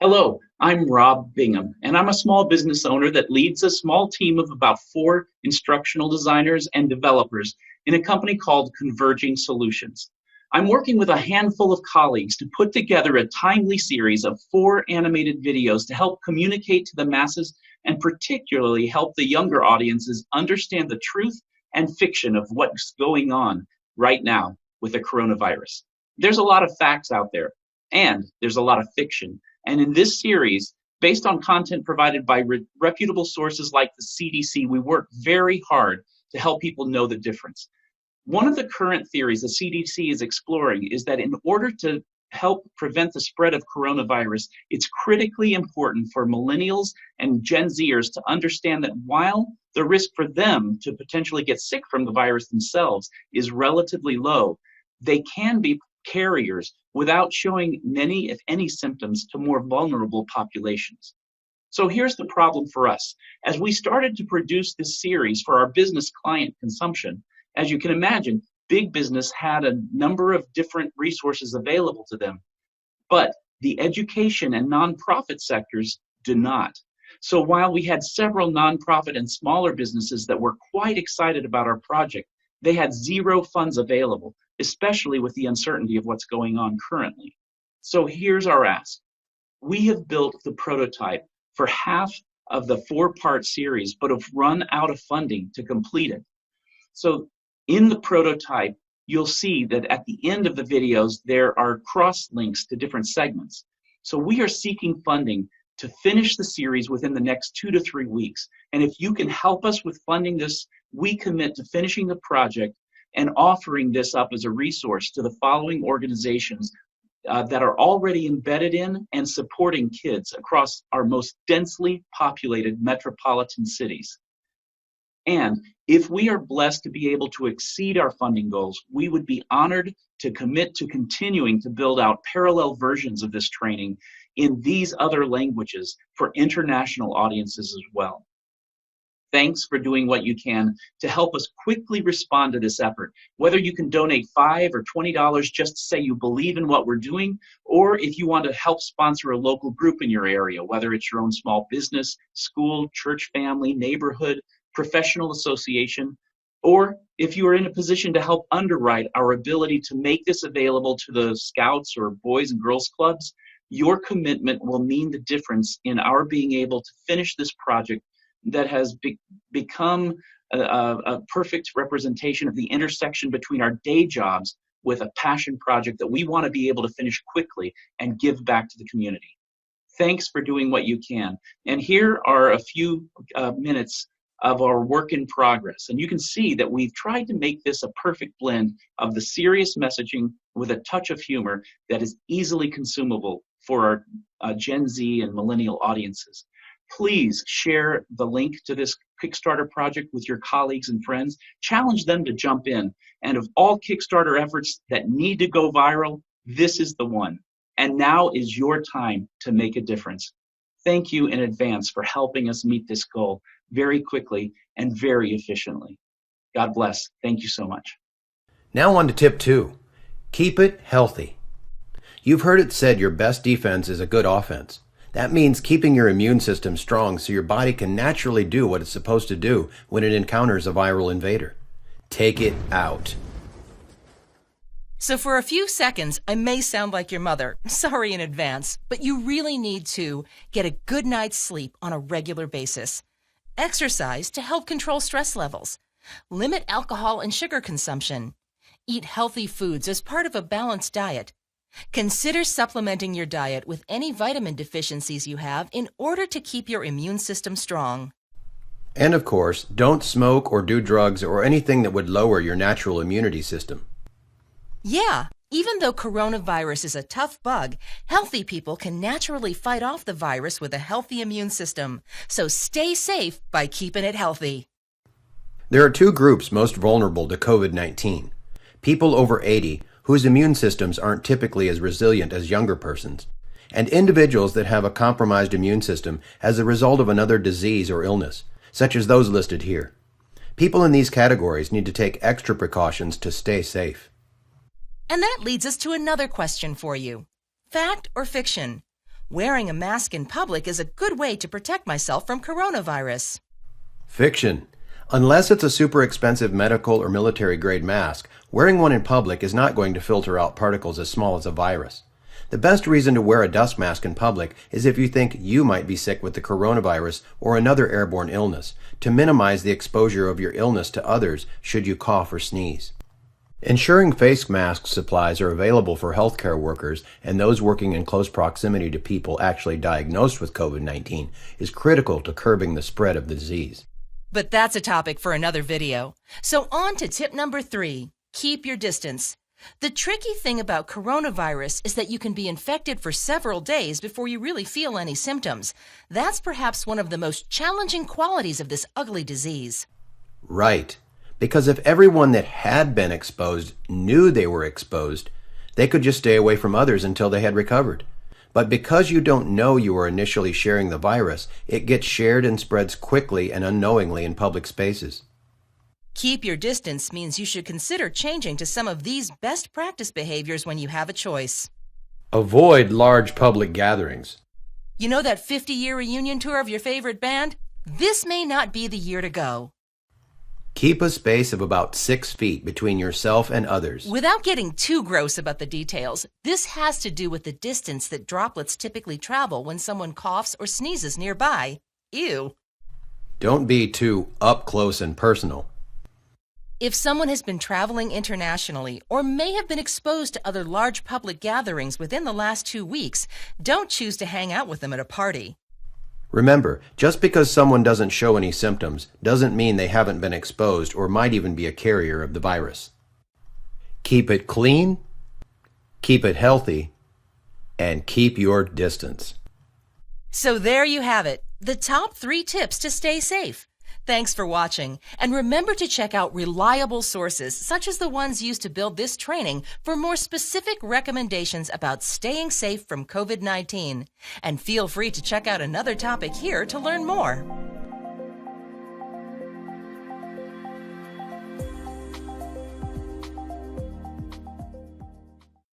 Hello, I'm Rob Bingham, and I'm a small business owner that leads a small team of about 4 instructional designers and developers in a company called Converging Solutions. I'm working with a handful of colleagues to put together a timely series of 4 animated videos to help communicate to the masses and particularly help the younger audiences understand the truth and fiction of what's going on right now with the coronavirus. There's a lot of facts out there, and there's a lot of fiction. And in this series, based on content provided by reputable sources like the CDC, we work very hard to help people know the difference. One of the current theories the CDC is exploring is that in order to help prevent the spread of coronavirus, it's critically important for millennials and Gen Zers to understand that while the risk for them to potentially get sick from the virus themselves is relatively low, they can be carriers without showing many, if any, symptoms to more vulnerable populations. So here's the problem for us. As we started to produce this series for our business client consumption, as you can imagine, big business had a number of different resources available to them, but the education and nonprofit sectors do not. So while we had several nonprofit and smaller businesses that were quite excited about our project, they had zero funds available, especially with the uncertainty of what's going on currently. So here's our ask. We have built the prototype for half of the 4-part series, but have run out of funding to complete it. So in the prototype, you'll see that at the end of the videos, there are cross links to different segments. So we are seeking funding to finish the series within the next 2 to 3 weeks. And if you can help us with funding this, we commit to finishing the project and offering this up as a resource to the following organizations that are already embedded in and supporting kids across our most densely populated metropolitan cities. And if we are blessed to be able to exceed our funding goals, we would be honored to commit to continuing to build out parallel versions of this training in these other languages for international audiences as well. Thanks for doing what you can to help us quickly respond to this effort. Whether you can donate $5 or $20 just to say you believe in what we're doing, or if you want to help sponsor a local group in your area, whether it's your own small business, school, church family, neighborhood, professional association, or if you are in a position to help underwrite our ability to make this available to the Scouts or Boys and Girls Clubs, your commitment will mean the difference in our being able to finish this project that has become a perfect representation of the intersection between our day jobs with a passion project that we want to be able to finish quickly and give back to the community. Thanks for doing what you can. And here are a few minutes of our work in progress. And you can see that we've tried to make this a perfect blend of the serious messaging with a touch of humor that is easily consumable for our Gen Z and millennial audiences. Please share the link to this Kickstarter project with your colleagues and friends. Challenge them to jump in. And of all Kickstarter efforts that need to go viral, this is the one. And now is your time to make a difference. Thank you in advance for helping us meet this goal very quickly and very efficiently. God bless. Thank you so much. Now on to tip 2. Keep it healthy. You've heard it said your best defense is a good offense. That means keeping your immune system strong so your body can naturally do what it's supposed to do when it encounters a viral invader. Take it out. So for a few seconds, I may sound like your mother. Sorry in advance, but you really need to get a good night's sleep on a regular basis. Exercise to help control stress levels. Limit alcohol and sugar consumption. Eat healthy foods as part of a balanced diet. Consider supplementing your diet with any vitamin deficiencies you have in order to keep your immune system strong. And of course, don't smoke or do drugs or anything that would lower your natural immunity system. Yeah, even though coronavirus is a tough bug, healthy people can naturally fight off the virus with a healthy immune system. So stay safe by keeping it healthy. There are 2 groups most vulnerable to COVID-19. People over 80 whose immune systems aren't typically as resilient as younger persons, and individuals that have a compromised immune system as a result of another disease or illness, such as those listed here. People in these categories need to take extra precautions to stay safe. And that leads us to another question for you. Fact or fiction? Wearing a mask in public is a good way to protect myself from coronavirus. Fiction. Unless it's a super expensive medical or military grade mask, wearing one in public is not going to filter out particles as small as a virus. The best reason to wear a dust mask in public is if you think you might be sick with the coronavirus or another airborne illness, to minimize the exposure of your illness to others should you cough or sneeze. Ensuring face mask supplies are available for healthcare workers and those working in close proximity to people actually diagnosed with COVID-19 is critical to curbing the spread of the disease. But that's a topic for another video. So on to tip number 3, keep your distance. The tricky thing about coronavirus is that you can be infected for several days before you really feel any symptoms. That's perhaps one of the most challenging qualities of this ugly disease. Right. Because if everyone that had been exposed knew they were exposed, they could just stay away from others until they had recovered. But because you don't know you are initially sharing the virus, it gets shared and spreads quickly and unknowingly in public spaces. Keep your distance means you should consider changing to some of these best practice behaviors when you have a choice. Avoid large public gatherings. You know that 50-year reunion tour of your favorite band? This may not be the year to go. Keep a space of about 6 feet between yourself and others. Without getting too gross about the details, this has to do with the distance that droplets typically travel when someone coughs or sneezes nearby. Ew. Don't be too up close and personal. If someone has been traveling internationally or may have been exposed to other large public gatherings within the last 2 weeks, don't choose to hang out with them at a party. Remember, just because someone doesn't show any symptoms doesn't mean they haven't been exposed or might even be a carrier of the virus. Keep it clean, keep it healthy, and keep your distance. So there you have it, the top 3 tips to stay safe. Thanks for watching, and remember to check out reliable sources such as the ones used to build this training for more specific recommendations about staying safe from COVID-19. And feel free to check out another topic here to learn more.